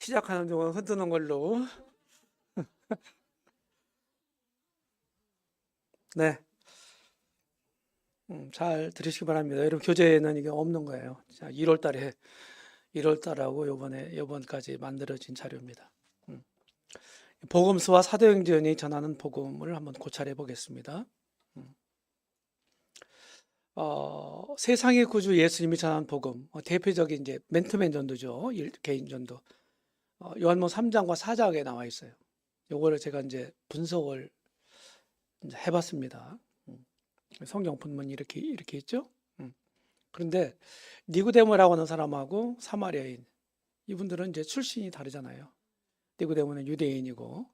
시작하는 동안 흔드는 걸로. 네, 잘 들으시기 바랍니다. 여러분 교재에는 이게 없는 거예요. 자, 1월 달하고 요번까지 만들어진 자료입니다. 음. 복음서와 사도행전이 전하는 복음을 한번 고찰해 보겠습니다. 세상의 구주 예수님이 전한 복음, 대표적인 이제 맨투맨 전도죠. 개인 전도. 요한복음 3장과 4장에 나와 있어요. 요거를 제가 이제 분석을 이제 해봤습니다. 성경 본문이 이렇게 있죠. 그런데 니고데모라고 하는 사람하고 사마리아인, 이분들은 이제 출신이 다르잖아요. 니고데모는 유대인이고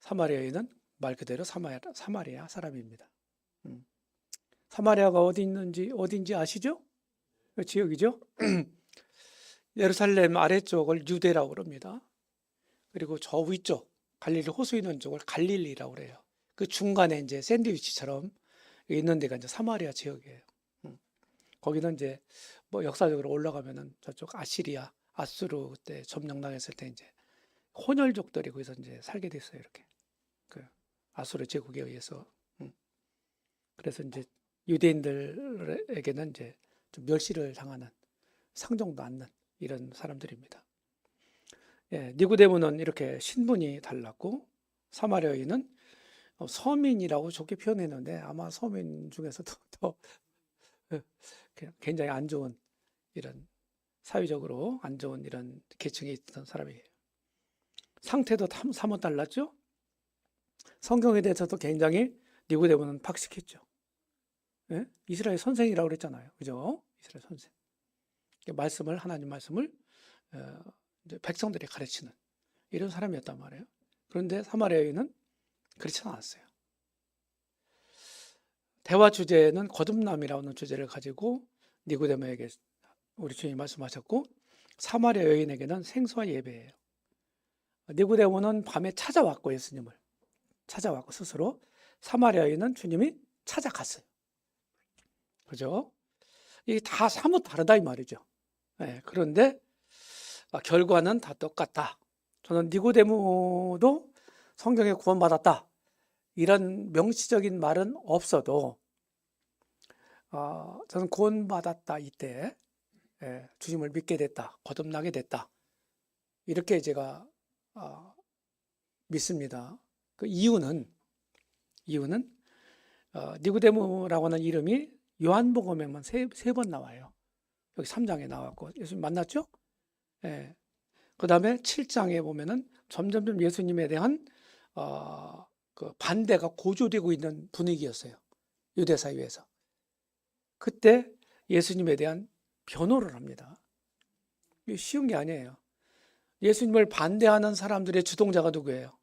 사마리아인은 말 그대로 사마리아 사람입니다. 사마리아가 어딘지 아시죠? 그 지역이죠. 예루살렘 아래쪽을 유대라고 그럽니다. 그리고 저 위쪽 갈릴리 호수 있는 쪽을 갈릴리라고 그래요. 그 중간에 이제 샌드위치처럼 있는 데가 이제 사마리아 지역이에요. 거기는 이제 뭐 역사적으로 올라가면은 저쪽 아시리아, 아수르 그때 점령당했을 때 이제 혼혈족들이 거기서 이제 살게 됐어요. 이렇게 그 아수르 제국에 의해서. 그래서 이제 유대인들에게는 이제 좀 멸시를 당하는, 상종도 않는 이런 사람들입니다. 예, 니고데모는 이렇게 신분이 달랐고 사마리아인은 서민이라고 좋게 표현했는데 아마 서민 중에서도 더 굉장히 안 좋은, 이런 사회적으로 안 좋은 이런 계층에 있던 사람이에요. 상태도 사뭇 달랐죠. 성경에 대해서도 굉장히 니고데모는 박식했죠. 예? 이스라엘 선생이라고 그랬잖아요. 그죠? 이스라엘 선생. 하나님 말씀을 이제 백성들이 가르치는 이런 사람이었단 말이에요. 그런데 사마리아인은 그렇지 않았어요. 대화 주제는 거듭남이라는 주제를 가지고 니고데모에게 우리 주님이 말씀하셨고, 사마리아 여인에게는 생수와 예배예요. 니고데모는 밤에 찾아왔고 예수님을 찾아왔고 스스로, 사마리아 여인은 주님이 찾아갔어요. 그죠? 이게 다 사뭇 다르다 이 말이죠. 네, 그런데 결과는 다 똑같다. 저는 니고데모도 성경에 구원받았다, 이런 명시적인 말은 없어도 저는 구원받았다, 이때 주님을 믿게 됐다, 거듭나게 됐다, 이렇게 제가 믿습니다. 그 이유는 니고데모라고 하는 이름이 요한복음에만 세 번 나와요. 여기 3장에 나왔고 예수님 만났죠? 예. 그 다음에 7장에 보면은 점점점 예수님에 대한 그 반대가 고조되고 있는 분위기였어요. 유대 사회에서. 그때 예수님에 대한 변호를 합니다. 이게 쉬운 게 아니에요. 예수님을 반대하는 사람들의 주동자가 누구예요?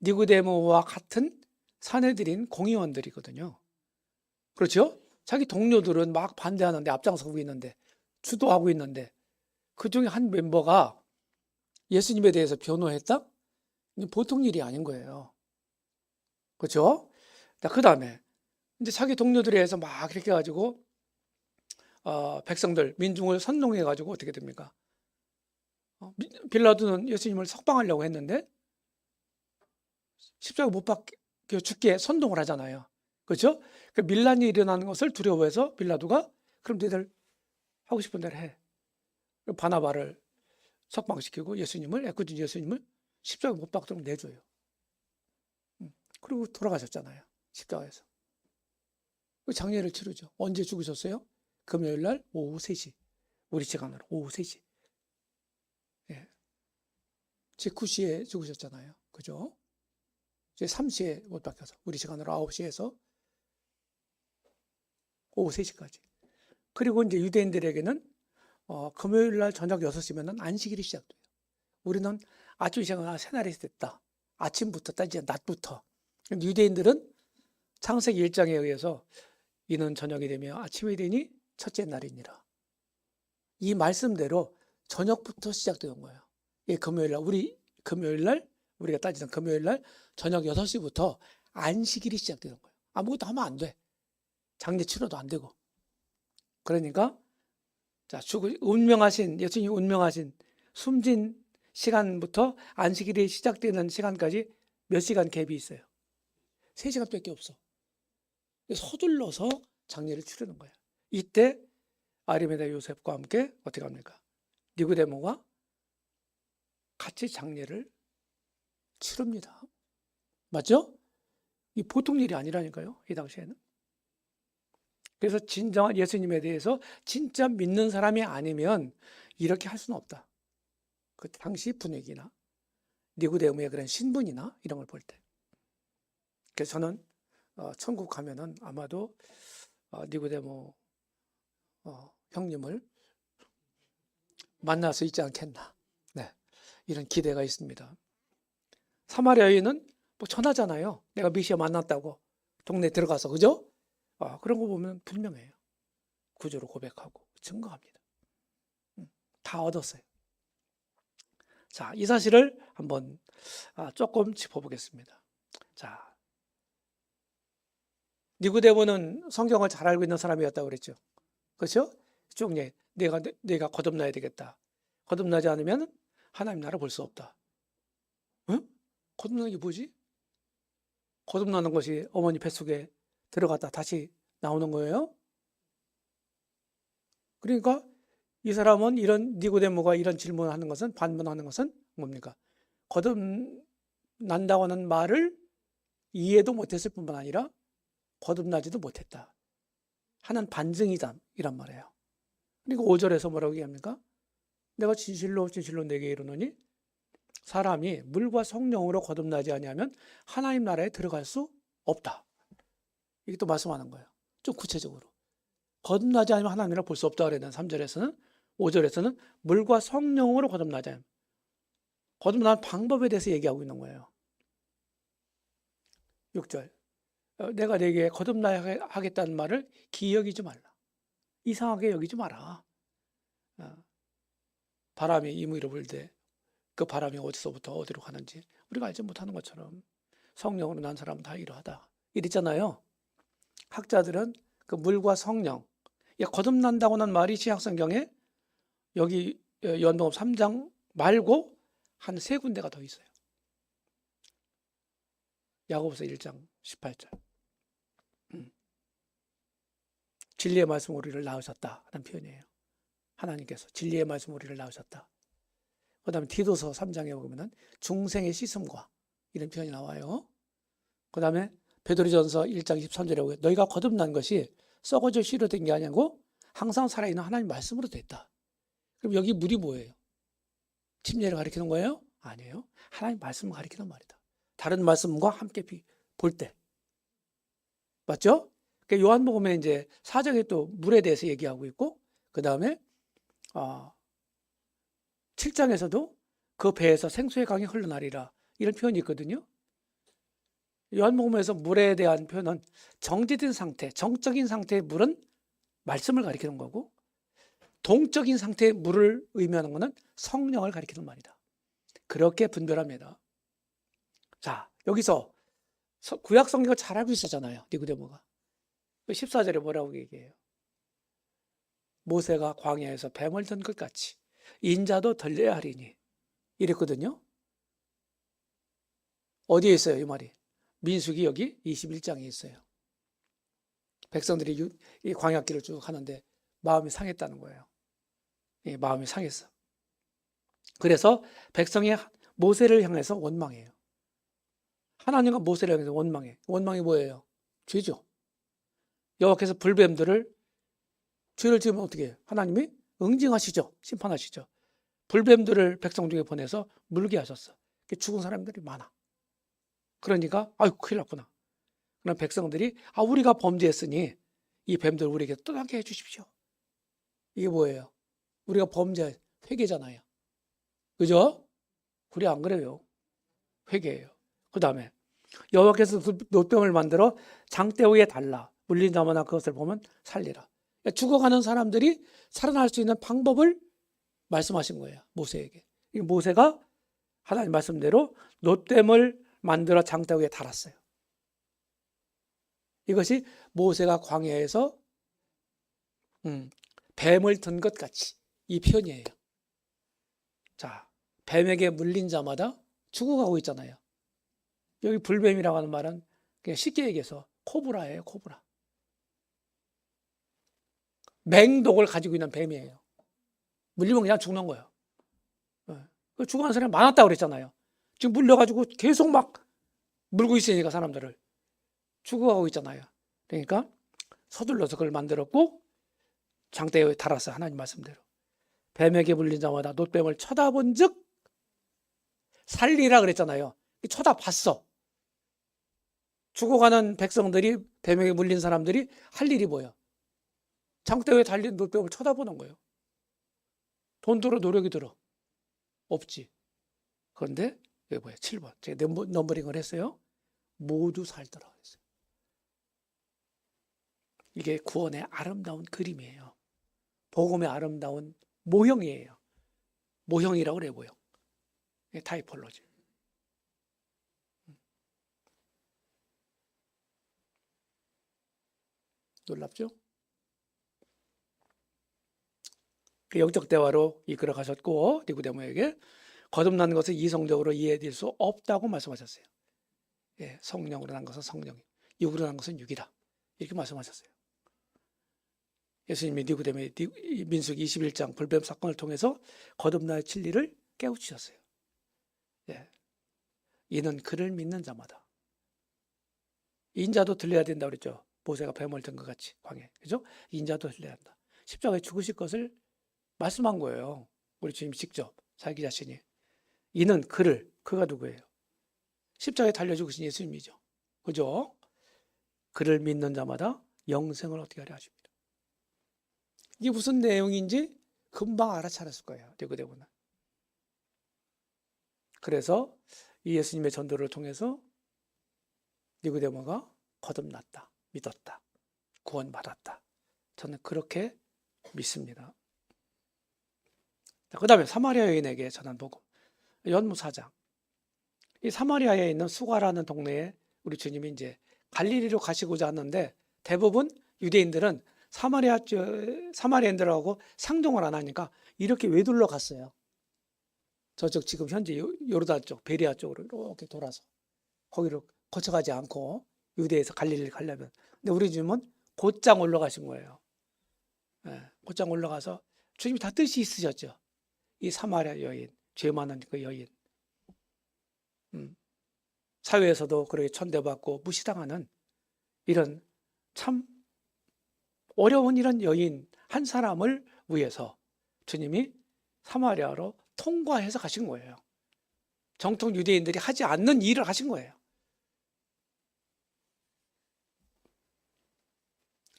니고데모와 같은 사내들인 공의원들이거든요. 그렇죠? 자기 동료들은 막 반대하는데, 앞장서고 있는데, 주도하고 있는데, 그 중에 한 멤버가 예수님에 대해서 변호했다? 보통 일이 아닌 거예요. 그렇죠? 그 다음에 이제 자기 동료들에 의해서 막 이렇게 해가지고 백성들, 민중을 선동해가지고 어떻게 됩니까? 빌라도는 예수님을 석방하려고 했는데 십자가 못 박혀 죽게 선동을 하잖아요. 그렇죠? 그 밀란이 일어나는 것을 두려워해서 빌라도가 그럼 너희들 하고 싶은 대로 해. 바나바를 석방시키고 애꿎은 예수님을 십자가 못 박도록 내줘요. 그리고 돌아가셨잖아요. 십자가에서. 장례를 치르죠. 언제 죽으셨어요? 금요일 날 오후 3시. 우리 시간으로 오후 3시. 예. 제 9시에 죽으셨잖아요. 그죠? 이제 3시에 못 박혀서 우리 시간으로 9시에서 오후 3시까지. 그리고 이제 유대인들에게는 금요일 날 저녁 6시면은 안식일이 시작돼요. 우리는 아침 시간은 새날이 됐다. 아침부터 따지자 낮부터. 유대인들은 창세기 1장에 의해서 이는 저녁이 되며 아침이 되니 첫째 날이니라. 이 말씀대로 저녁부터 시작되는 거예요. 금요일 날 우리가 따지는 금요일 날 저녁 6시부터 안식일이 시작되는 거예요. 아무것도 하면 안 돼. 장례 치러도 안 되고. 그러니까 자, 예수님이 운명하신 숨진 시간부터 안식일이 시작되는 시간까지 몇 시간 갭이 있어요? 3시간밖에 없어. 서둘러서 장례를 치르는 거야. 이때 아리마다 요셉과 함께 어떻게 합니까? 니고데모가 같이 장례를 치릅니다. 맞죠? 이 보통 일이 아니라니까요. 이 당시에는. 그래서 진정한 예수님에 대해서 진짜 믿는 사람이 아니면 이렇게 할 수는 없다. 그 당시 분위기나 니고데모의 그런 신분이나 이런 걸 볼 때. 그래서 저는 천국 가면은 아마도 니고데모 형님을 만날 수 있지 않겠나. 네, 이런 기대가 있습니다. 사마리아 여인은 뭐 천하잖아요. 내가 메시아 만났다고 동네 들어가서, 그죠? 그런 거 보면 분명해요. 구주로 고백하고 증거합니다. 다 얻었어요. 자, 이 사실을 한번 조금 짚어보겠습니다. 자, 니고데모는 성경을 잘 알고 있는 사람이었다고 그랬죠. 그렇죠? 쭉 내가 거듭나야 되겠다. 거듭나지 않으면 하나님 나라 볼 수 없다. 응? 거듭나는 게 뭐지? 거듭나는 것이 어머니 뱃속에 들어갔다 다시 나오는 거예요? 그러니까 이 사람은 이런 니고데모가 이런 질문을 하는 것은, 반문하는 것은 뭡니까? 거듭난다고 하는 말을 이해도 못했을 뿐만 아니라 거듭나지도 못했다 하는 반증이다 이란 말이에요. 그러니까 5절에서 뭐라고 얘기합니까? 내가 진실로 진실로 내게 이르노니 사람이 물과 성령으로 거듭나지 아니하면 하나님 나라에 들어갈 수 없다. 이게 또 말씀하는 거예요. 좀 구체적으로. 거듭나지 않으면 하나님 나라를 볼 수 없다 그랬는 3절에서는, 5절에서는 물과 성령으로 거듭나지 않으면, 거듭나는 방법에 대해서 얘기하고 있는 거예요. 6절. 내가 내게 거듭나야 하겠다는 말을 기여기지 말라. 이상하게 여기지 마라. 바람이 이무이로 불되 그 바람이 어디서부터 어디로 가는지 우리가 알지 못하는 것처럼 성령으로 난 사람은 다 이러하다. 이랬잖아요. 학자들은 그 물과 성령, 거듭난다고는 말이 신약성경에 여기 요한복음 3장 말고 한 3군데가 더 있어요. 야고보서 1장 18절. 진리의 말씀 우리를 낳으셨다 하는 표현이에요. 하나님께서 진리의 말씀 우리를 낳으셨다. 그 다음에 디도서 3장에 보면 중생의 씻음과 이런 표현이 나와요. 그 다음에 베드로전서 1장 23절에 보면 너희가 거듭난 것이 썩어져 씨로 된 게 아니고 항상 살아있는 하나님 말씀으로 됐다. 그럼 여기 물이 뭐예요? 침례를 가리키는 거예요? 아니에요. 하나님 말씀을 가리키는 말이다. 다른 말씀과 함께 볼 때. 맞죠? 그러니까 요한복음에 이제 4장에 또 물에 대해서 얘기하고 있고, 그 다음에 7장에서도 그 배에서 생수의 강이 흘러나리라 이런 표현이 있거든요. 요한복음에서 물에 대한 표현은 정제된 상태, 정적인 상태의 물은 말씀을 가리키는 거고, 동적인 상태의 물을 의미하는 것은 성령을 가리키는 말이다. 그렇게 분별합니다. 자, 여기서 구약 성경을 잘 알고 있었잖아요. 니고데모가. 14절에 뭐라고 얘기해요? 모세가 광야에서 뱀을 든 것 같이 인자도 덜려야 하리니 이랬거든요. 어디에 있어요 이 말이? 민수기 여기 21장에 있어요. 백성들이 이 광야길을 쭉 가는데 마음이 상했다는 거예요. 마음이 상했어. 그래서 백성이 모세를 향해서 원망해요. 하나님과 모세를 향해서 원망해. 원망이 뭐예요? 죄죠. 여호와께서 불뱀들을, 죄를 지으면 어떻게 해요? 하나님이 응징하시죠. 심판하시죠. 불뱀들을 백성 중에 보내서 물게 하셨어. 죽은 사람들이 많아. 그러니까 아이고 큰일 났구나. 그럼 백성들이 우리가 범죄했으니 이 뱀들 우리에게 떠나게 해주십시오. 이게 뭐예요? 우리가 범죄 회개잖아요. 그죠? 우리 안 그래요. 회개예요. 그 다음에 여호와께서 놋뱀을 만들어 장대 위에 달라 물린 자마다 그것을 보면 살리라. 죽어가는 사람들이 살아날 수 있는 방법을 말씀하신 거예요. 모세에게. 이 모세가 하나님 말씀대로 놋뱀을 만들어 장대 위에 달았어요. 이것이 모세가 광야에서 뱀을 든 것 같이 이 표현이에요. 자, 뱀에게 물린 자마다 죽어가고 있잖아요. 여기 불뱀이라고 하는 말은 그냥 쉽게 얘기해서 코브라예요, 코브라. 맹독을 가지고 있는 뱀이에요. 물리면 그냥 죽는 거예요. 죽어가는 사람이 많았다고 그랬잖아요. 지금 물려가지고 계속 막 물고 있으니까 사람들을 죽어가고 있잖아요. 그러니까 서둘러서 그걸 만들었고 장대에 달았어요. 하나님 말씀대로. 뱀에게 물린 자마다 놋뱀을 쳐다본 즉 살리라 그랬잖아요. 쳐다봤어. 죽어가는 백성들이, 뱀에게 물린 사람들이 할 일이 뭐예요? 장대에 달린 놋뱀을 쳐다보는 거예요. 돈 들어, 노력이 들어. 없지. 그런데 여기 뭐예요? 7번. 제가 넘버링을 했어요. 모두 살더라 했어요. 이게 구원의 아름다운 그림이에요. 복음의 아름다운 모형이에요. 모형이라고 그래요, 모형. 타이폴로지. 놀랍죠? 그 영적 대화로 이끌어 가셨고 니고데모에게 거듭난 것을 이성적으로 이해될 수 없다고 말씀하셨어요. 예, 성령으로 난 것은 성령이, 육으로 난 것은 육이다. 이렇게 말씀하셨어요. 예수님이 니고데모의 민수기 21장 불뱀 사건을 통해서 거듭나의 진리를 깨우치셨어요. 예, 이는 그를 믿는 자마다. 인자도 들려야 된다 그랬죠. 모세가 뱀을 든 것 같이 광해, 그죠? 인자도 들려야 한다. 십자가에 죽으실 것을 말씀한 거예요. 우리 주님 직접 자기 자신이. 이는 그가 누구예요? 십자가에 달려 죽으신 예수님이죠. 그죠? 그를 믿는 자마다 영생을 어떻게 하려 하십니다. 이게 무슨 내용인지 금방 알아차렸을 거예요. 니고데모는. 그래서 이 예수님의 전도를 통해서 니고데모가 거듭났다, 믿었다, 구원받았다. 저는 그렇게 믿습니다. 그 다음에 사마리아 여인에게 전한 복음. 연무 4장. 이 사마리아에 있는 수가라는 동네에 우리 주님이 이제 갈릴리로 가시고자 하는데 대부분 유대인들은 사마리아인들하고 상종을 안 하니까 이렇게 외둘러 갔어요. 저쪽 지금 현재 요르단 쪽, 베리아 쪽으로 이렇게 돌아서 거기로 거쳐가지 않고 유대에서 갈릴리를 가려면. 근데 우리 주님은 곧장 올라가신 거예요. 네, 곧장 올라가서 주님이 다 뜻이 있으셨죠. 이 사마리아 여인, 죄 많은 그 여인. 사회에서도 그렇게 천대받고 무시당하는 이런 참 어려운 이런 여인 한 사람을 위해서 주님이 사마리아로 통과해서 가신 거예요. 정통 유대인들이 하지 않는 일을 하신 거예요.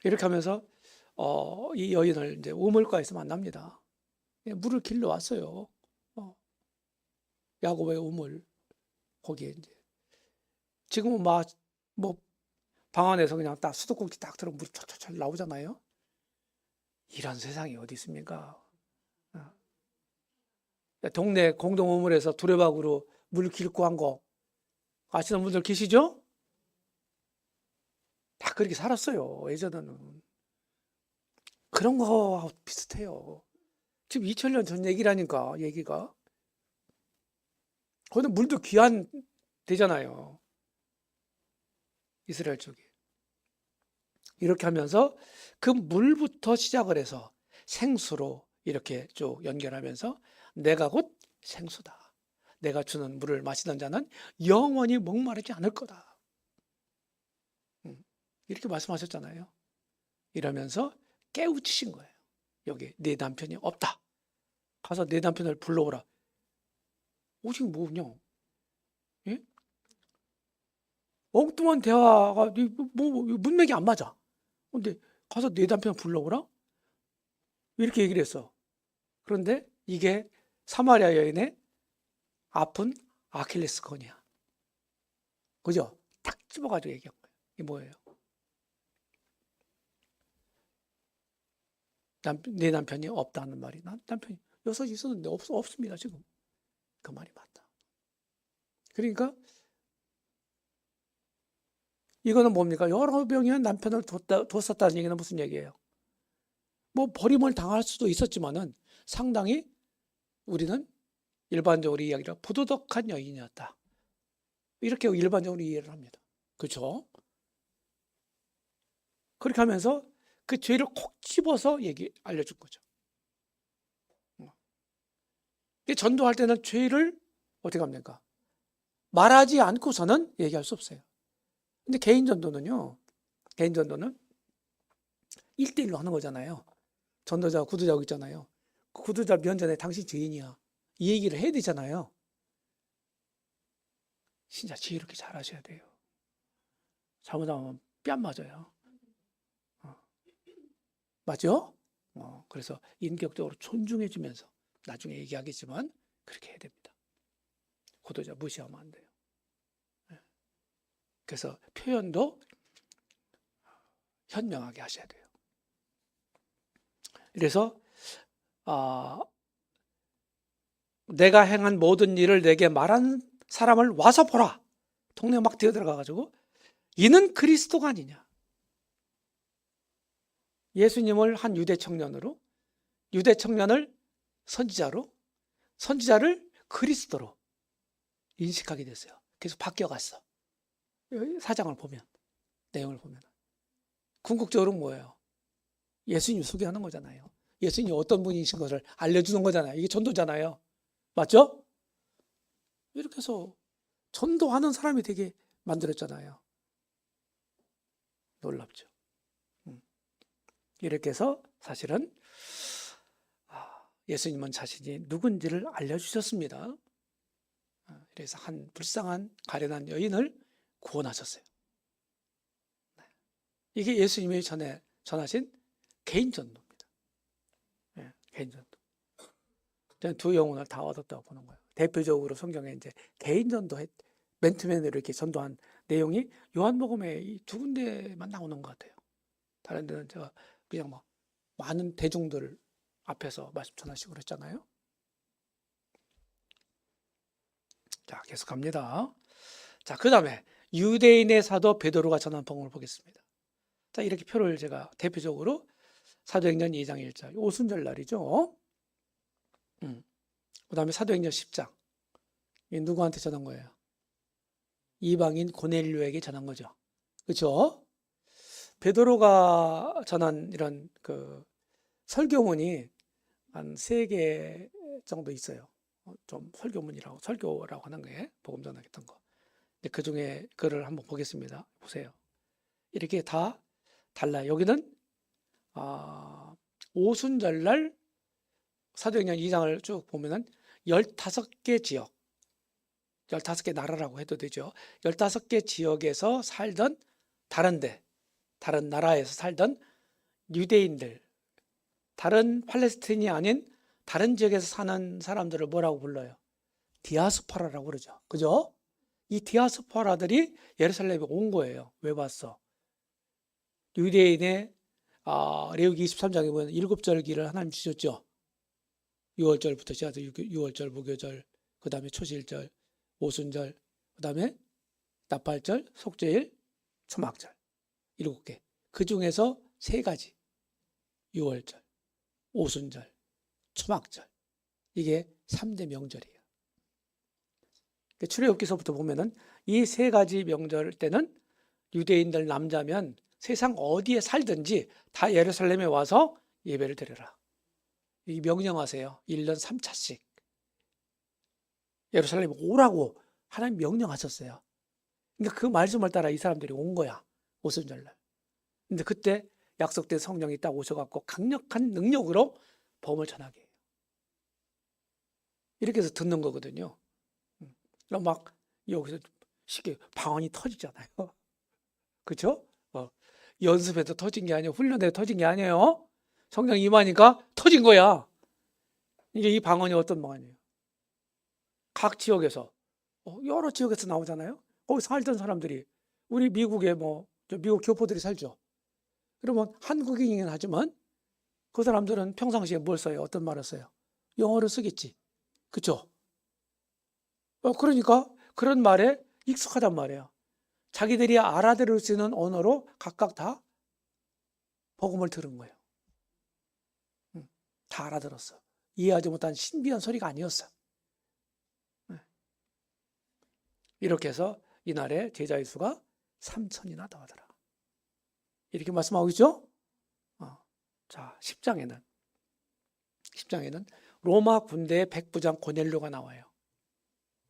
이렇게 하면서 이 여인을 이제 우물가에서 만납니다. 물을 길러 왔어요. 야곱의 우물. 거기에 이제 지금은 막 뭐 방 안에서 그냥 딱 수도꼭지 딱 들어 물이 철철철 나오잖아요. 이런 세상이 어디 있습니까? 동네 공동 우물에서 두레박으로 물 길고 한 거 아시는 분들 계시죠? 다 그렇게 살았어요. 예전에는. 그런 거하고 비슷해요. 지금 2000년 전 얘기라니까, 얘기가. 거기는 물도 귀한 데잖아요. 이스라엘 쪽이. 이렇게 하면서 그 물부터 시작을 해서 생수로 이렇게 쭉 연결하면서 내가 곧 생수다. 내가 주는 물을 마시는 자는 영원히 목마르지 않을 거다. 이렇게 말씀하셨잖아요. 이러면서 깨우치신 거예요. 여기 내 남편이 없다. 가서 내 남편을 불러오라. 오직 뭐냐? 예? 엉뚱한 대화가 문맥이 안 맞아. 근데 가서 내 남편 불러오라? 이렇게 얘기를 했어. 그런데 이게 사마리아 여인의 아픈 아킬레스건이야. 그죠? 딱 집어가지고 얘기한 거예요. 이게 뭐예요? 내 남편이 없다는 말이, 남편이 6이 있었는데 없습니다 지금. 그 말이 맞다. 그러니까 이거는 뭡니까? 여러 명의 남편을 뒀었다는 얘기는 무슨 얘기예요? 뭐 버림을 당할 수도 있었지만은 상당히 우리는 일반적으로 이야기를 부도덕한 여인이었다. 이렇게 일반적으로 이해를 합니다. 그렇죠? 그렇게 하면서 그 죄를 콕 집어서 알려준 거죠. 전도할 때는 죄를 어떻게 합니까? 말하지 않고서는 얘기할 수 없어요. 근데 개인 전도는요, 개인 전도는 1대1로 하는 거잖아요. 전도자, 구도자가 있잖아요. 그 구도자 면전에 당신 죄인이야. 이 얘기를 해야 되잖아요. 진짜 지혜롭게 잘 하셔야 돼요. 잘못하면 뺨 맞아요. 맞죠? 그래서 인격적으로 존중해주면서 나중에 얘기하겠지만 그렇게 해야 됩니다. 구도자 무시하면 안 돼요. 그래서 표현도 현명하게 하셔야 돼요. 그래서 내가 행한 모든 일을 내게 말한 사람을 와서 보라. 동네 막 뛰어들어가가지고 이는 그리스도가 아니냐. 예수님을 한 유대 청년으로, 유대 청년을 선지자로, 선지자를 그리스도로 인식하게 됐어요. 그래서 바뀌어갔어. 사장을 보면, 내용을 보면. 궁극적으로 뭐예요? 예수님 소개하는 거잖아요. 예수님이 어떤 분이신 것을 알려주는 거잖아요. 이게 전도잖아요. 맞죠? 이렇게 해서 전도하는 사람이 되게 만들었잖아요. 놀랍죠. 이렇게 해서 사실은 예수님은 자신이 누군지를 알려주셨습니다. 그래서 한 불쌍한 가련한 여인을 구원하셨어요. 이게 예수님이 전하신 개인 전도입니다. 개인 전도. 저는 두 영혼을 다 얻었다고 보는 거예요. 대표적으로 성경에 이제 개인 전도 맨투맨으로 이렇게 전도한 내용이 요한복음에 이 두 군데만 나오는 것 같아요. 다른 데는 제가 그냥 뭐 많은 대중들 앞에서 말씀 전하시고 그랬잖아요. 자, 계속 갑니다. 자, 그 다음에 유대인의 사도 베드로가 전한 복음을 보겠습니다. 자, 이렇게 표를 제가 대표적으로 사도행전 2장 1절 오순절 날이죠. 그 다음에 사도행전 10장 이 누구한테 전한 거예요? 이방인 고넬료에게 전한 거죠. 그렇죠? 베드로가 전한 이런 그 설교문이 한 3개 정도 있어요. 좀 설교라고 하는 게 복음 전하겠던 거. 그 중에 글을 한번 보겠습니다. 보세요. 이렇게 다 달라요. 여기는 오순절날 사도행전 2장을 쭉 보면은 15개 지역, 15개 나라라고 해도 되죠. 15개 지역에서 살던 다른 나라에서 살던 유대인들, 다른 팔레스틴이 아닌 다른 지역에서 사는 사람들을 뭐라고 불러요? 디아스포라라고 그러죠. 그죠? 이 디아스포라들이 예루살렘에 온 거예요. 왜 왔어? 유대인의 레위기 23장에 보면 7절기를 하나님 주셨죠. 6월절부터 시작해서 6월절, 무교절, 그 다음에 초실절, 오순절, 그 다음에 나팔절, 속죄일, 초막절 7개. 그 중에서 3가지 6월절, 오순절, 초막절 이게 3대 명절이에요. 출애굽기서부터 보면은 이 3가지 명절 때는 유대인들 남자면 세상 어디에 살든지 다 예루살렘에 와서 예배를 드려라. 이 명령하세요. 1년 3차씩 예루살렘에 오라고 하나님 명령하셨어요. 그러니까 그 말씀을 따라 이 사람들이 온 거야. 오순절날. 근데 그때 약속된 성령이 딱 오셔갖고 강력한 능력으로 복음을 전하게 해요. 이렇게 해서 듣는 거거든요. 그럼 막 여기서 쉽게 방언이 터지잖아요. 그렇죠? 연습해서 터진 게 아니에요. 훈련해서 터진 게 아니에요. 성령 임하니까 터진 거야. 이게 이 방언이 어떤 방언이에요? 각 지역에서 여러 지역에서 나오잖아요. 거기 살던 사람들이 우리 미국에 미국 교포들이 살죠. 그러면 한국인이긴 하지만 그 사람들은 평상시에 뭘 써요? 어떤 말을 써요? 영어를 쓰겠지. 그렇죠? 그러니까 그런 말에 익숙하단 말이에요. 자기들이 알아들을 수 있는 언어로 각각 다 복음을 들은 거예요. 다 알아들었어. 이해하지 못한 신비한 소리가 아니었어. 이렇게 해서 이날에 제자의 수가 3,000이나 더하더라. 이렇게 말씀하고 있죠? 자, 10장에는 로마 군대의 백부장 고넬료가 나와요.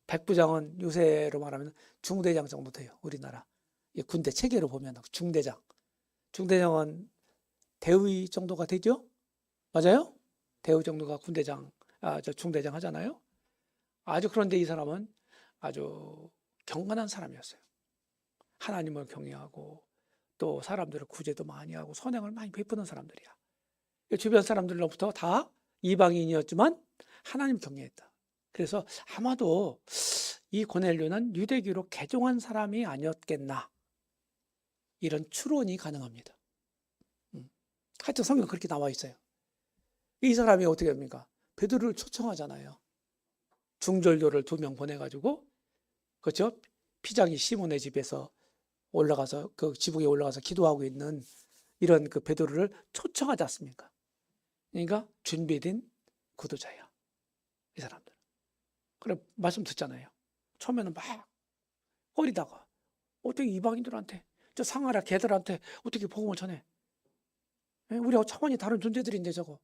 백부장은 요새로 말하면 중대장 정도 돼요. 우리나라 군대 체계로 보면 중대장은 대위 정도가 되죠? 맞아요? 대위 정도가 중대장 하잖아요. 아주 그런데 이 사람은 아주 경건한 사람이었어요. 하나님을 경외하고 또 사람들을 구제도 많이 하고 선행을 많이 베푸는 사람들이야. 주변 사람들로부터 다 이방인이었지만 하나님 경외했다. 그래서 아마도 이 고넬료는 유대교로 개종한 사람이 아니었겠나, 이런 추론이 가능합니다. 하여튼 성경 그렇게 나와 있어요. 이 사람이 어떻게 합니까? 베드로를 초청하잖아요. 중절도를 2명 보내가지고, 그렇죠? 피장이 시몬의 집에서 올라가서 그 지붕에 올라가서 기도하고 있는 이런 그 베드로를 초청하지 않습니까? 그러니까 준비된 구도자야, 이 사람들. 그래 말씀 듣잖아요. 처음에는 막 꺼리다가 어떻게 이방인들한테, 저 상하라 개들한테 어떻게 복음을 전해? 우리하고 차원이 다른 존재들인데 저거.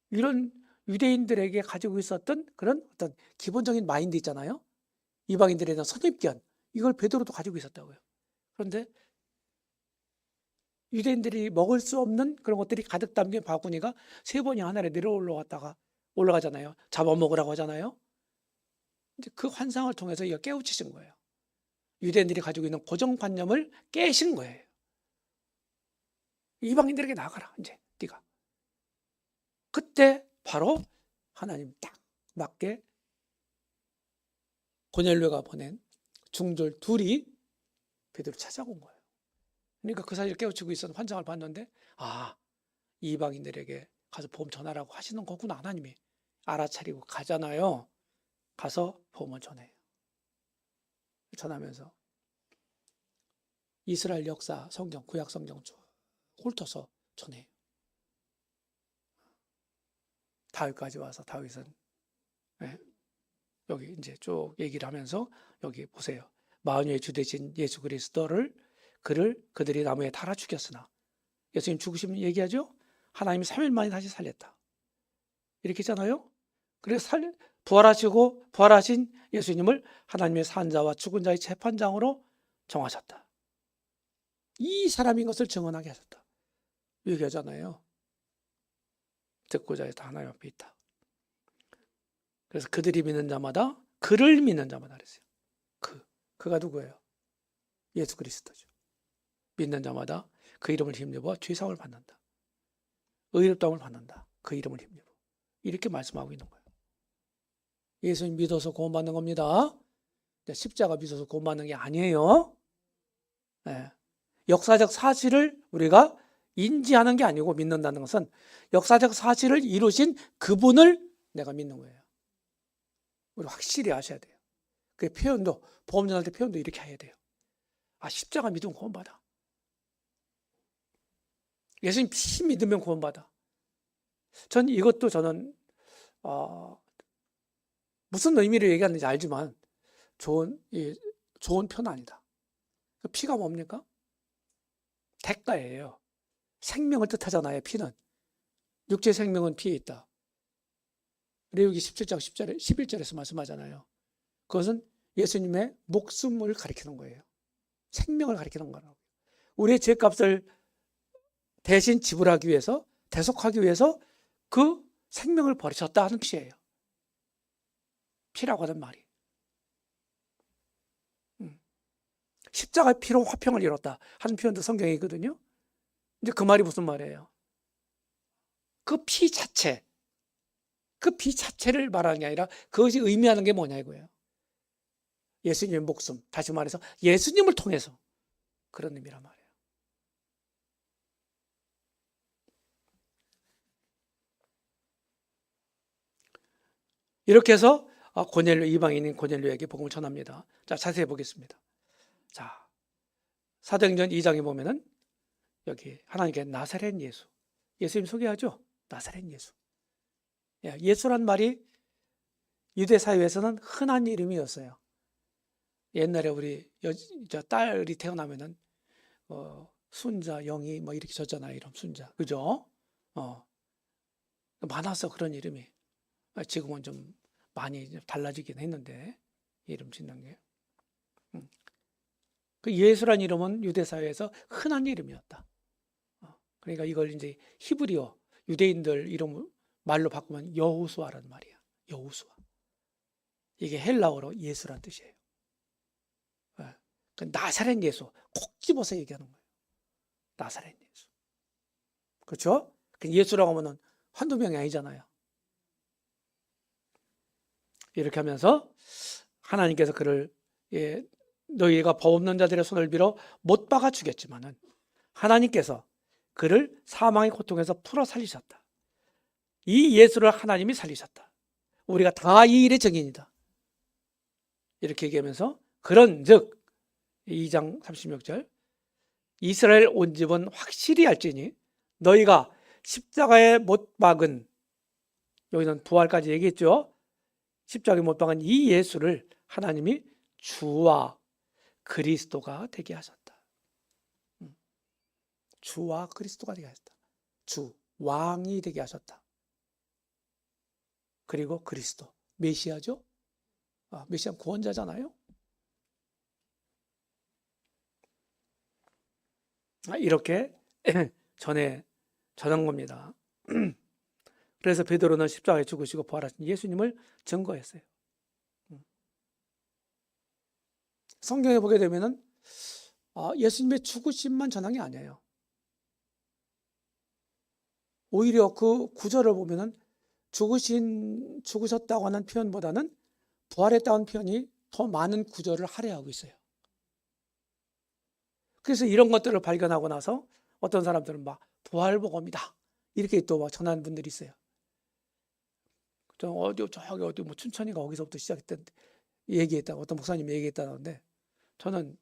이런 유대인들에게 가지고 있었던 그런 어떤 기본적인 마인드 있잖아요. 이방인들에 대한 선입견, 이걸 베드로도 가지고 있었다고요. 그런데 유대인들이 먹을 수 없는 그런 것들이 가득 담긴 바구니가 3번이 하늘에 올라가잖아요. 잡아먹으라고 하잖아요. 이제 그 환상을 통해서 이거 깨우치신 거예요. 유대인들이 가지고 있는 고정관념을 깨신 거예요. 이방인들에게 나가라, 이제 네가. 그때 바로 하나님 딱 맞게 고넬료가 보낸 중졸 둘이 베드로 찾아온 거예요. 그러니까 그 사실을 깨우치고 있었던 환상을 봤는데, 이방인들에게 가서 복음 전하라고 하시는 거구나. 하나님이 알아차리고 가잖아요. 가서 복음을 전해요. 전하면서 이스라엘 역사 성경, 구약 성경 쭉 훑어서 전해요. 다윗까지 와서 다윗은 여기 이제 쭉 얘기를 하면서 여기 보세요. 만유의 주 되신 예수 그리스도를 그들이 나무에 달아 죽였으나, 예수님 죽으시면 얘기하죠. 하나님이 3일 만에 다시 살렸다, 이렇게 했잖아요. 그래서 부활하신 예수님을 하나님의 산자와 죽은 자의 재판장으로 정하셨다. 이 사람인 것을 증언하게 하셨다, 얘기하잖아요. 듣고자 해서 하나님 앞에 있다. 그래서 그들이 믿는 자마다, 그를 믿는 자마다 그랬어요. 그가 누구예요? 예수 그리스도죠. 믿는 자마다 그 이름을 힘입어 죄사함을 받는다. 의롭다함을 받는다. 그 이름을 힘입어. 이렇게 말씀하고 있는 거예요. 예수님 믿어서 구원받는 겁니다. 십자가 믿어서 구원받는 게 아니에요. 역사적 사실을 우리가 인지하는 게 아니고, 믿는다는 것은 역사적 사실을 이루신 그분을 내가 믿는 거예요. 우리 확실히 아셔야 돼요. 그 표현도, 복음 전할 때 표현도 이렇게 해야 돼요. 십자가 믿으면 구원받아. 예수님 피 믿으면 구원받아. 저는 무슨 의미를 얘기하는지 알지만 좋은 표현 아니다. 피가 뭡니까? 대가예요. 생명을 뜻하잖아요. 피는. 육체 생명은 피에 있다. 레위기 17장 11절에서 말씀하잖아요. 그것은 예수님의 목숨을 가리키는 거예요. 생명을 가리키는 거라고. 우리의 죄값을 대신 지불하기 위해서, 대속하기 위해서 그 생명을 버리셨다 하는 뜻이에요. 피라고 하는 말이. 십자가의 피로 화평을 이뤘다 하는 표현도 성경에 있거든요. 이제 그 말이 무슨 말이에요? 그 피 자체를 말하는 게 아니라 그것이 의미하는 게 뭐냐 이거예요. 예수님의 목숨, 다시 말해서 예수님을 통해서, 그런 의미란 말이에요. 이렇게 해서 이방인인 고넬료에게 복음을 전합니다. 자, 자세히 보겠습니다. 자, 사도행전 2장에 보면은 여기 하나님께 나사렛 예수, 예수님 소개하죠. 나사렛 예수. 예수란 말이 유대 사회에서는 흔한 이름이었어요. 옛날에 우리 저 딸이 태어나면은 순자, 영희 뭐 이렇게 졌잖아요. 이름 순자. 그죠? 많았어 그런 이름이. 지금은 좀 많이 달라지긴 했는데 이름 짓는 게. 그 예수란 이름은 유대 사회에서 흔한 이름이었다. 그러니까 이걸 이제 히브리어 유대인들 이름 말로 바꾸면 여호수아라는 말이야. 여호수아. 이게 헬라어로 예수란 뜻이에요. 그 나사렛 예수 콕 집어서 얘기하는 거예요. 나사렛 예수. 그렇죠? 예수라고 하면은 한두 명이 아니잖아요. 이렇게 하면서 하나님께서 그를 너희가 법 없는 자들의 손을 빌어 못 박아 죽였지만은 하나님께서 그를 사망의 고통에서 풀어 살리셨다. 이 예수를 하나님이 살리셨다. 우리가 다 이 일의 증인이다. 이렇게 얘기하면서 그런즉 2장 36절 이스라엘 온 집은 확실히 알지니 너희가 십자가에 못 박은, 여기는 부활까지 얘기했죠. 십자가에 못 박은 이 예수를 하나님이 주와 그리스도가 되게 하셨다. 주와 그리스도가 되게 하셨다. 주, 왕이 되게 하셨다. 그리고 그리스도, 메시아죠. 메시아는 구원자잖아요. 이렇게 전한 겁니다. 그래서 베드로는 십자가에 죽으시고 부활하신 예수님을 증거했어요. 성경에 보게 되면은 예수님의 죽으심만 전한 게 아니에요. 오히려 그 구절을 보면은 죽으셨다고 하는 표현보다는 부활했다는 표현이 더 많은 구절을 할애하고 있어요. 그래서 이런 것들을 발견하고 나서 어떤 사람들은 막 부활복음이다 이렇게 또 막 전하는 분들이 있어요. 저기 뭐 춘천이가 거기서부터 시작했던 얘기했다, 어떤 목사님이 얘기했다는데 저는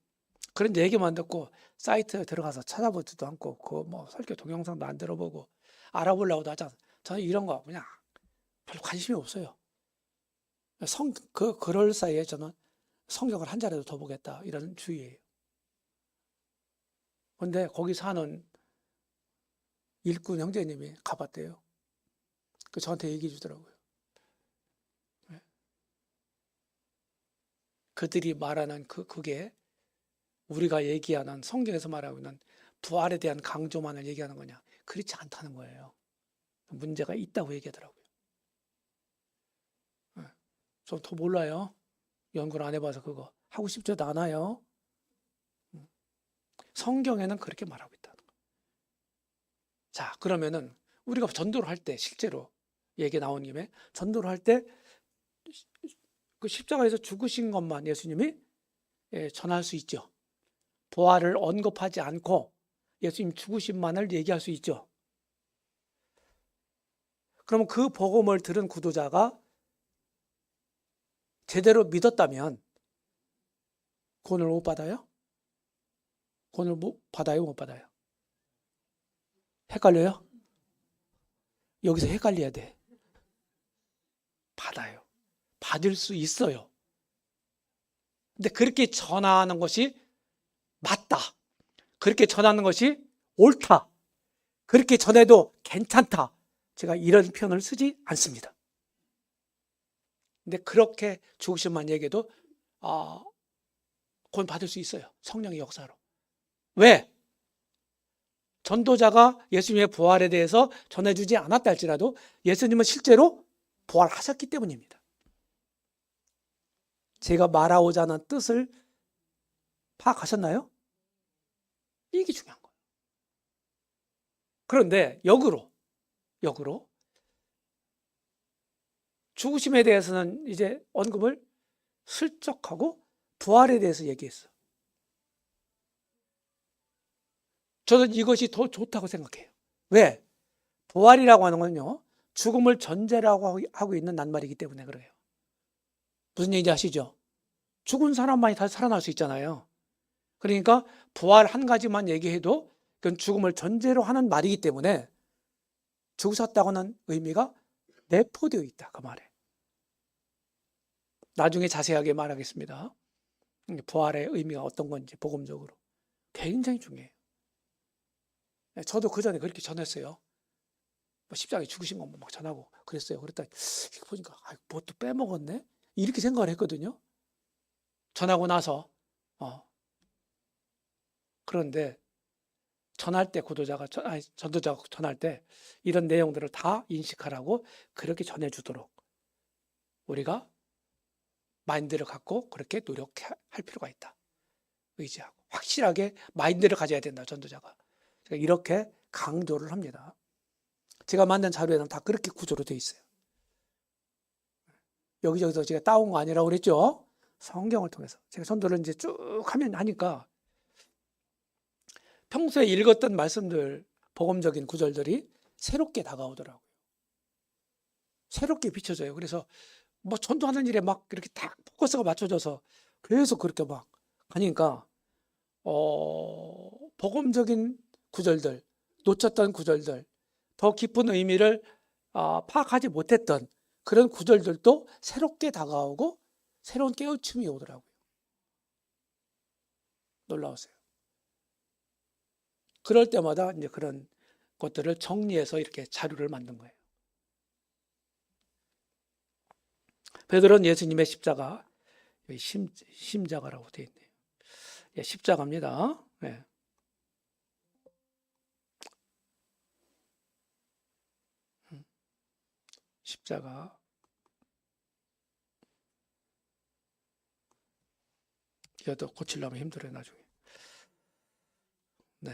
그런 얘기만 듣고 사이트에 들어가서 찾아보지도 않고 그 뭐 설교 동영상도 안 들어보고 알아보려고도 하지 않아요. 저는 이런 거 그냥 별로 관심이 없어요. 그럴 사이에 저는 성경을 한 자리라도 더 보겠다 이런 주의예요. 근데 거기 사는 일꾼 형제님이 가봤대요. 저한테 얘기해 주더라고요. 그들이 말하는 그게 우리가 얘기하는 성경에서 말하고 있는 부활에 대한 강조만을 얘기하는 거냐? 그렇지 않다는 거예요. 문제가 있다고 얘기하더라고요. 저 더 몰라요. 연구를 안 해봐서 그거 하고 싶지도 않아요. 성경에는 그렇게 말하고 있다는 거예요. 자, 그러면은 우리가 전도를 할 때 실제로 얘기 나온 김에 전도를 할 때 그 십자가에서 죽으신 것만 예수님이 전할 수 있죠. 부활을 언급하지 않고 예수님 죽으심만을 얘기할 수 있죠. 그러면 그 복음을 들은 구도자가 제대로 믿었다면 구원을 못 받아요? 구원을 받아요? 못 받아요? 헷갈려요? 여기서 헷갈려야 돼. 받아요. 받을 수 있어요. 근데 그렇게 전하는 것이 맞다. 그렇게 전하는 것이 옳다. 그렇게 전해도 괜찮다. 제가 이런 표현을 쓰지 않습니다. 근데 그렇게 죽으심만 얘기해도 구원 받을 수 있어요. 성령의 역사로. 왜? 전도자가 예수님의 부활에 대해서 전해주지 않았다 할지라도 예수님은 실제로 부활하셨기 때문입니다. 제가 말하고자 하는 뜻을 파악하셨나요? 이게 중요한 거예요. 그런데 역으로 죽으심에 대해서는 이제 언급을 슬쩍 하고 부활에 대해서 얘기했어. 저는 이것이 더 좋다고 생각해요. 왜? 부활이라고 하는 건요, 죽음을 전제라고 하고 있는 낱말이기 때문에 그래요. 무슨 얘기인지 아시죠? 죽은 사람만이 다시 살아날 수 있잖아요. 그러니까 부활 한 가지만 얘기해도 그건 죽음을 전제로 하는 말이기 때문에 죽으셨다고 하는 의미가 내포되어 있다, 그 말에. 나중에 자세하게 말하겠습니다. 부활의 의미가 어떤 건지 복음적으로 굉장히 중요해요. 저도 그 전에 그렇게 전했어요. 십자가에 죽으신 거 막 전하고 그랬어요. 그랬더니 이거 보니까 뭐 또 빼먹었네? 이렇게 생각을 했거든요. 전하고 나서. 그런데 전할 때 전도자가 전할 때 이런 내용들을 다 인식하라고 그렇게 전해주도록 우리가 마인드를 갖고 그렇게 노력할 필요가 있다. 의지하고 확실하게 마인드를 가져야 된다. 전도자가. 이렇게 강조를 합니다. 제가 만든 자료에는 다 그렇게 구조로 되어 있어요. 여기저기서 제가 따온 거 아니라고 그랬죠? 성경을 통해서. 제가 전도를 이제 쭉 하니까 평소에 읽었던 말씀들, 복음적인 구절들이 새롭게 다가오더라고요. 새롭게 비춰져요. 그래서 뭐 전도하는 일에 막 이렇게 딱 포커스가 맞춰져서 계속 그렇게 막 하니까 복음적인 구절들, 놓쳤던 구절들, 더 깊은 의미를 파악하지 못했던 그런 구절들도 새롭게 다가오고 새로운 깨우침이 오더라고요. 놀라우세요. 그럴 때마다 이제 그런 것들을 정리해서 이렇게 자료를 만든 거예요. 베드로는 예수님의 십자가, 심자가라고 되어 있네요. 예, 십자가입니다. 네. 십자가. 이것도 고치려면 힘들어요, 나중에. 네.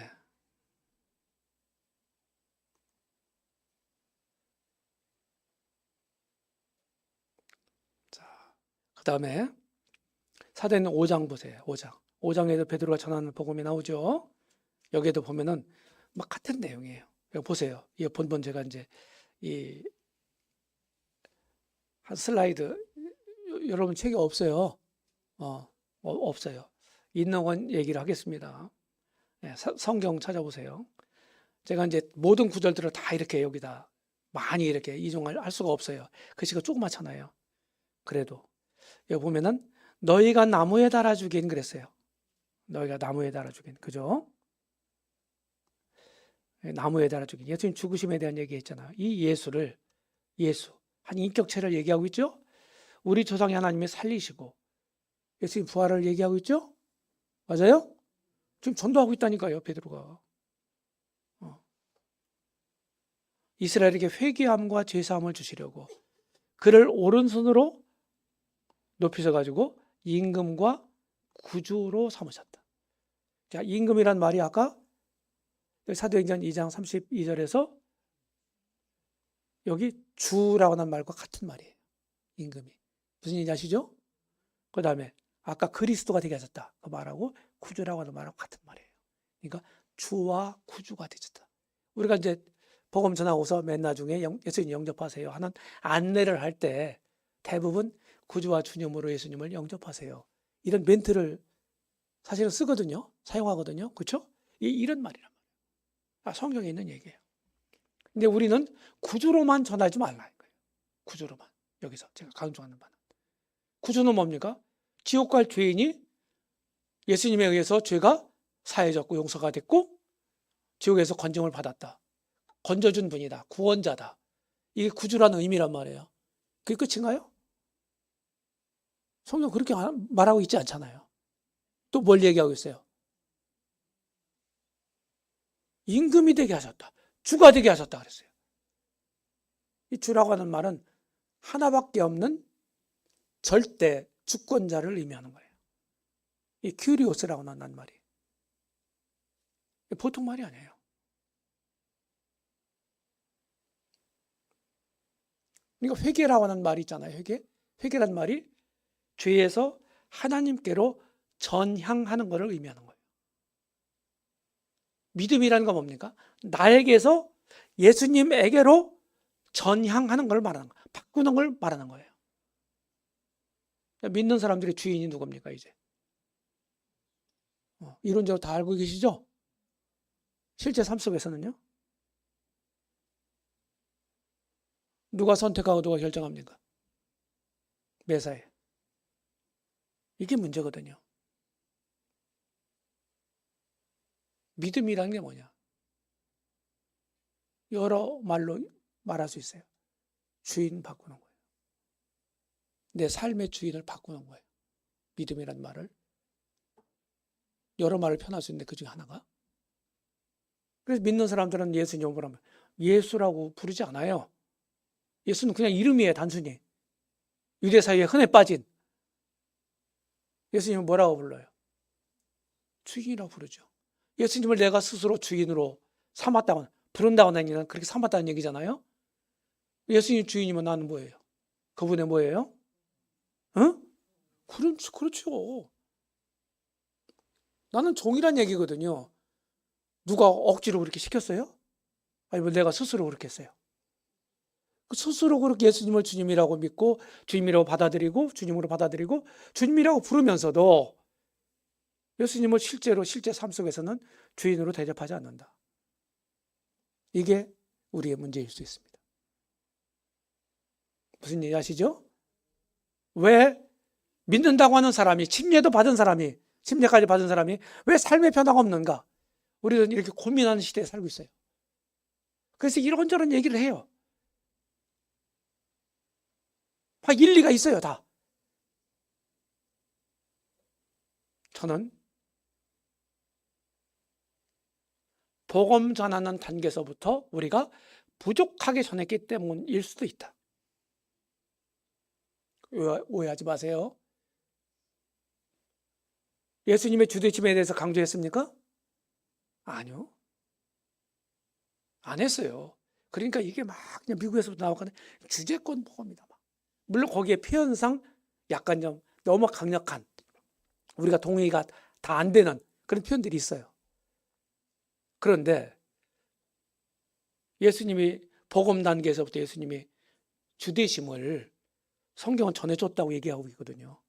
자, 그 다음에 사도행전 5장 보세요. 5장. 5장에도 베드로가 전하는 복음이 나오죠. 여기에도 보면은 막 같은 내용이에요. 여기 보세요. 이 본번 제가 이제 한 슬라이드 여러분 책이 없어요. 없어요. 있는 건 얘기를 하겠습니다. 네, 성경 찾아보세요. 제가 이제 모든 구절들을 다 이렇게 여기다 많이 이렇게 이종할 수가 없어요. 글씨가 조그맣잖아요. 그래도 여기 보면은 너희가 나무에 달아주긴 그랬어요. 너희가 나무에 달아주긴. 그죠? 나무에 달아주긴. 예수님 죽으심에 대한 얘기했잖아요. 이 예수 한 인격체를 얘기하고 있죠? 우리 조상의 하나님이 살리시고 예수님 부활을 얘기하고 있죠? 맞아요? 지금 전도하고 있다니까요, 베드로가. 이스라엘에게 회개함과 죄사함을 주시려고 그를 오른손으로 높이셔 가지고 임금과 구주로 삼으셨다. 자, 임금이란 말이 아까 사도행전 2장 32절에서 여기 주라고 하는 말과 같은 말이에요. 임금이. 무슨 얘기인지 아시죠? 그 다음에 아까 그리스도가 되게 하셨다. 그 말하고 구주라고 하는 말하고 같은 말이에요. 그러니까 주와 구주가 되셨다. 우리가 이제 복음 전하고서 맨 나중에 예수님 영접하세요 하는 안내를 할 때 대부분 구주와 주님으로 예수님을 영접하세요. 이런 멘트를 사실은 쓰거든요. 사용하거든요. 그렇죠? 이런 말이란 말이에요. 성경에 있는 얘기예요. 근데 우리는 구주로만 전하지 말라 이거예요. 구주로만. 여기서 제가 강조하는 바는. 구주는 뭡니까? 지옥 갈 죄인이 예수님에 의해서 죄가 사해졌고 용서가 됐고 지옥에서 건짐을 받았다. 건져준 분이다. 구원자다. 이게 구주라는 의미란 말이에요. 그게 끝인가요? 성경 그렇게 말하고 있지 않잖아요. 또 뭘 얘기하고 있어요? 임금이 되게 하셨다. 주가 되게 하셨다 그랬어요. 이 주라고 하는 말은 하나밖에 없는 절대 주권자를 의미하는 거예요. 이 큐리오스라고 하는 말이 보통 말이 아니에요. 그러니까 회개라고 하는 말이 있잖아요. 회개란 말이 죄에서 하나님께로 전향하는 것을 의미하는 거예요. 믿음이라는 건 뭡니까? 나에게서 예수님에게로 전향하는 걸 말하는 거예요. 바꾸는 걸 말하는 거예요. 믿는 사람들의 주인이 누굽니까 이제? 이론적으로 다 알고 계시죠? 실제 삶 속에서는요? 누가 선택하고 누가 결정합니까? 매사에. 이게 문제거든요. 믿음이라는 게 뭐냐? 여러 말로 말할 수 있어요. 주인 바꾸는 거예요. 내 삶의 주인을 바꾸는 거예요. 믿음이라는 말을. 여러 말을 표현할 수 있는데 그 중에 하나가. 그래서 믿는 사람들은 예수님을 뭐라면 예수라고 부르지 않아요. 예수는 그냥 이름이에요, 단순히. 유대 사이에 흔해 빠진. 예수님은 뭐라고 불러요? 주인이라고 부르죠. 예수님을 내가 스스로 주인으로 삼았다고, 부른다고 하는 얘기는 그렇게 삼았다는 얘기잖아요. 예수님 주인이면 나는 뭐예요? 그분의 뭐예요? 응? 그렇죠. 나는 종이란 얘기거든요. 누가 억지로 그렇게 시켰어요? 아니면 내가 스스로 그렇게 했어요? 스스로 그렇게 예수님을 주님이라고 믿고 주님이라고 받아들이고 주님으로 받아들이고 주님이라고 부르면서도 예수님을 실제로 실제 삶 속에서는 주인으로 대접하지 않는다. 이게 우리의 문제일 수 있습니다. 무슨 얘기 아시죠? 왜 믿는다고 하는 사람이 침례도 받은 사람이 침례까지 받은 사람이 왜 삶의 변화가 없는가? 우리는 이렇게 고민하는 시대에 살고 있어요. 그래서 이런저런 얘기를 해요. 다 일리가 있어요, 다. 저는 복음 전하는 단계에서부터 우리가 부족하게 전했기 때문일 수도 있다. 오해하지 마세요. 예수님의 주되심에 대해서 강조했습니까? 아니요. 안 했어요. 그러니까 이게 막 그냥 미국에서부터 나왔거든요. 주제권 복음이다. 물론 거기에 표현상 약간 좀 너무 강력한 우리가 동의가 다 안 되는 그런 표현들이 있어요. 그런데 예수님이 복음 단계에서부터 예수님이 주되심을 성경은 전해줬다고 얘기하고 있거든요.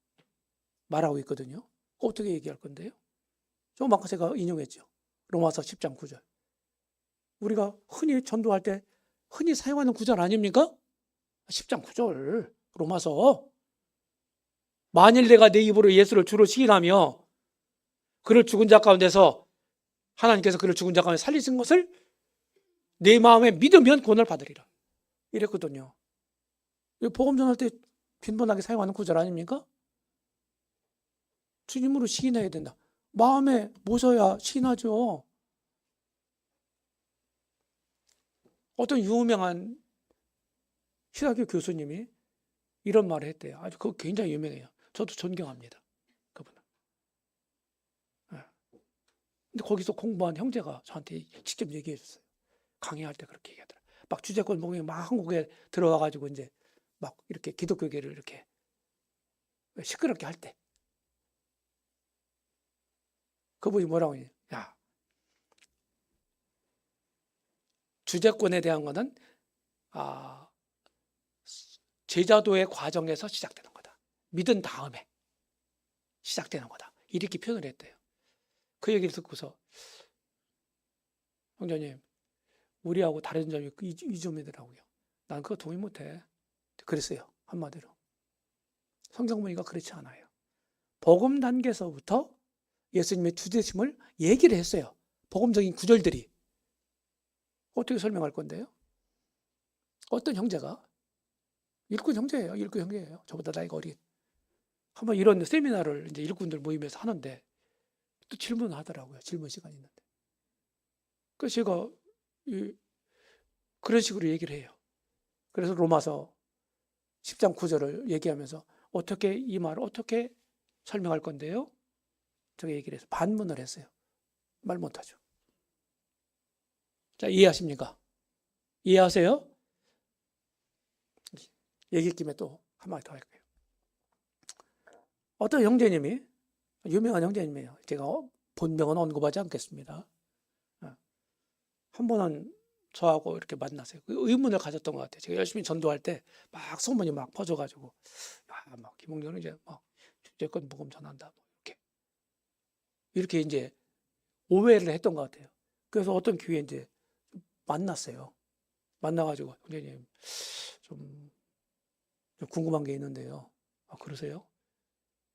말하고 있거든요. 어떻게 얘기할 건데요? 좀 아까 제가 인용했죠. 로마서 10장 9절. 우리가 흔히 전도할 때 흔히 사용하는 구절 아닙니까? 10장 9절 로마서. 만일 내가 내 입으로 예수를 주로 시인하며 그를 죽은 자 가운데서 하나님께서 그를 죽은 자 가운데 살리신 것을 내 마음에 믿으면 구원을 받으리라. 이랬거든요. 복음 전할 때 빈번하게 사용하는 구절 아닙니까? 주님으로 시인해야 된다. 마음에 모셔야 시인하죠. 어떤 유명한 신학교 교수님이 이런 말을 했대요. 아주 그거 굉장히 유명해요. 저도 존경합니다. 그분은. 근데 거기서 공부한 형제가 저한테 직접 얘기해 줬어요. 강의할 때 그렇게 얘기하더라. 막 주제권 목이 막 한국에 들어와가지고 이제 막 이렇게 기독교계를 이렇게 시끄럽게 할 때. 그분이 뭐라고 하냐. 야, 주제권에 대한 거는 제자도의 과정에서 시작되는 거다. 믿은 다음에 시작되는 거다. 이렇게 표현을 했대요. 그 얘기를 듣고서 형제님 우리하고 다른 점이 이 점이더라고요. 난 그거 동의 못해. 그랬어요. 한마디로. 성경 보니까 그렇지 않아요. 복음 단계에서부터 예수님의 주되심을 얘기를 했어요. 복음적인 구절들이. 어떻게 설명할 건데요? 어떤 형제가 일꾼 형제예요. 일꾼 형제예요. 저보다 나이가 어린. 한번 이런 세미나를 이제 일꾼들 모임에서 하는데 또 질문을 하더라고요. 질문 시간이 있는데. 그래서 제가 그런 식으로 얘기를 해요. 그래서 로마서 10장 9절을 얘기하면서 어떻게 이 말을 어떻게 설명할 건데요? 제가 얘기를 해서 반문을 했어요. 말 못하죠. 자, 이해하십니까? 이해하세요? 얘기 김에 또 한마디 더 할게요. 어떤 형제님이 유명한 형제님이에요. 제가 본명은 언급하지 않겠습니다. 한 번은 저하고 이렇게 만나서요. 의문을 가졌던 것 같아요. 제가 열심히 전도할 때 막 소문이 막 퍼져가지고 막 김홍렬은 이제 막 주제권 복음 전한다 이렇게 이제 오해를 했던 것 같아요. 그래서 어떤 기회에 이제 만났어요. 만나가지고 형제님 좀 궁금한 게 있는데요. 그러세요?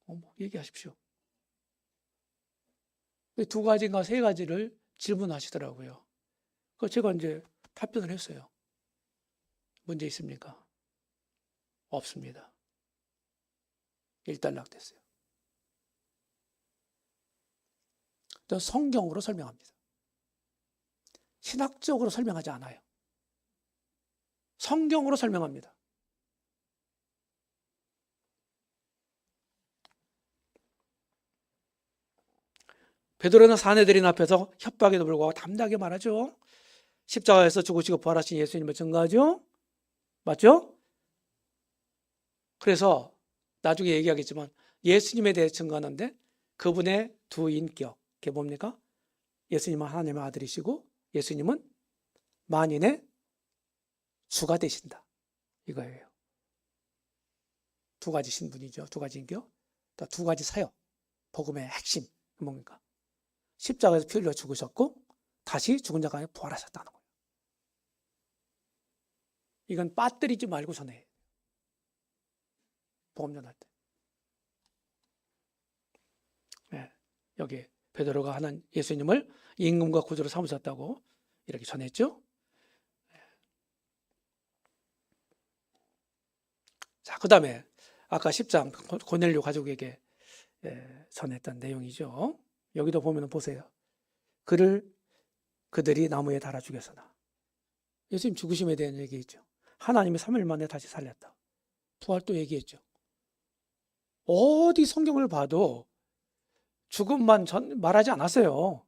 뭐 얘기하십시오. 두 가지인가 세 가지를 질문하시더라고요. 그 제가 이제 답변을 했어요. 문제 있습니까? 없습니다. 일단락됐어요. 또 성경으로 설명합니다. 신학적으로 설명하지 않아요. 성경으로 설명합니다. 베드로는 사내들인 앞에서 협박에도 불구하고 담대하게 말하죠. 십자가에서 죽으시고 부활하신 예수님을 증거하죠. 맞죠? 그래서 나중에 얘기하겠지만 예수님에 대해 증거하는데 그분의 두 인격, 그게 뭡니까? 예수님은 하나님의 아들이시고 예수님은 만인의 주가 되신다. 이거예요. 두 가지 신분이죠. 두 가지 인격. 또 두 가지 사역. 복음의 핵심. 뭡니까? 십자가에서 피 흘려 죽으셨고 다시 죽은 자 가운데 부활하셨다는 거예요. 이건 빠뜨리지 말고 전해. 복음 전할 때. 네, 여기 베드로가 하는 예수님을 임금과 구주로 삼으셨다고 이렇게 전했죠. 자, 그 다음에 아까 10장 고넬료 가족에게 전했던 내용이죠. 여기도 보면 보세요. 그들이 나무에 달아 죽였으나 예수님 죽으심에 대한 얘기했죠. 하나님이 3일 만에 다시 살렸다. 부활도 얘기했죠. 어디 성경을 봐도 죽음만 말하지 않았어요.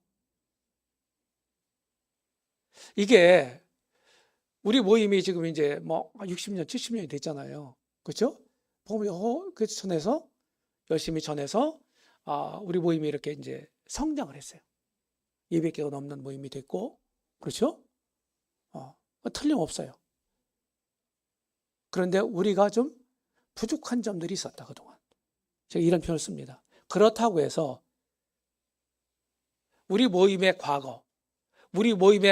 이게 우리 모임이 지금 이제 뭐 60년, 70년이 됐잖아요. 그렇죠? 복음을 전해서 열심히 전해서 우리 모임이 이렇게 이제 성장을 했어요. 200개가 넘는 모임이 됐고, 그렇죠? 틀림없어요. 그런데 우리가 좀 부족한 점들이 있었다, 그동안. 제가 이런 표현을 씁니다. 그렇다고 해서 우리 모임의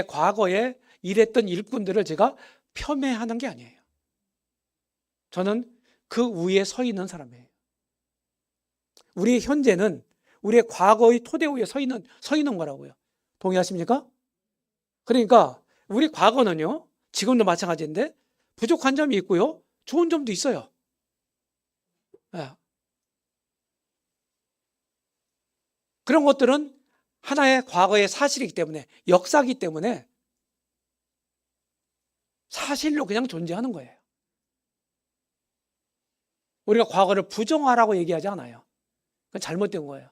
과거에 일했던 일꾼들을 제가 폄훼하는 게 아니에요. 저는 그 위에 서 있는 사람이에요. 우리의 현재는 우리의 과거의 토대 위에 서 있는 거라고요. 동의하십니까? 그러니까 우리 과거는요, 지금도 마찬가지인데 부족한 점이 있고요, 좋은 점도 있어요. 네. 그런 것들은 하나의 과거의 사실이기 때문에, 역사이기 때문에 사실로 그냥 존재하는 거예요. 우리가 과거를 부정하라고 얘기하지 않아요. 그건 잘못된 거예요.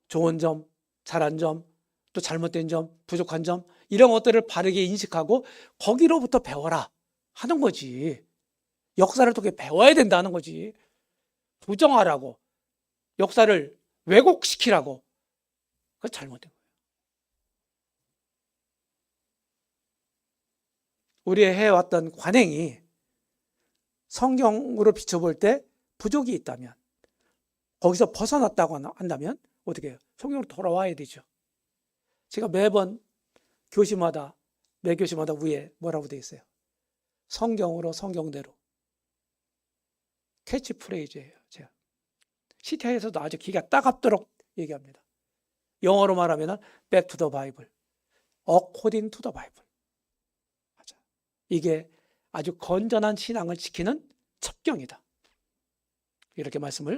좋은 점, 잘한 점, 또 잘못된 점, 부족한 점, 이런 것들을 바르게 인식하고 거기로부터 배워라 하는 거지. 역사를 통해 배워야 된다는 거지. 부정하라고, 역사를 왜곡시키라고, 그건 잘못된 거예요. 우리의 해왔던 관행이 성경으로 비춰볼 때 부족이 있다면, 거기서 벗어났다고 한다면 어떻게 해요? 성경으로 돌아와야 되죠. 제가 매번 매 교시마다 위에 뭐라고 되어 있어요? 성경으로, 성경대로. 캐치프레이즈예요. 제가 시태에서도 아주 기가 따갑도록 얘기합니다. 영어로 말하면 back to the Bible, according to the Bible. 맞아. 이게 아주 건전한 신앙을 지키는 첩경이다. 이렇게 말씀을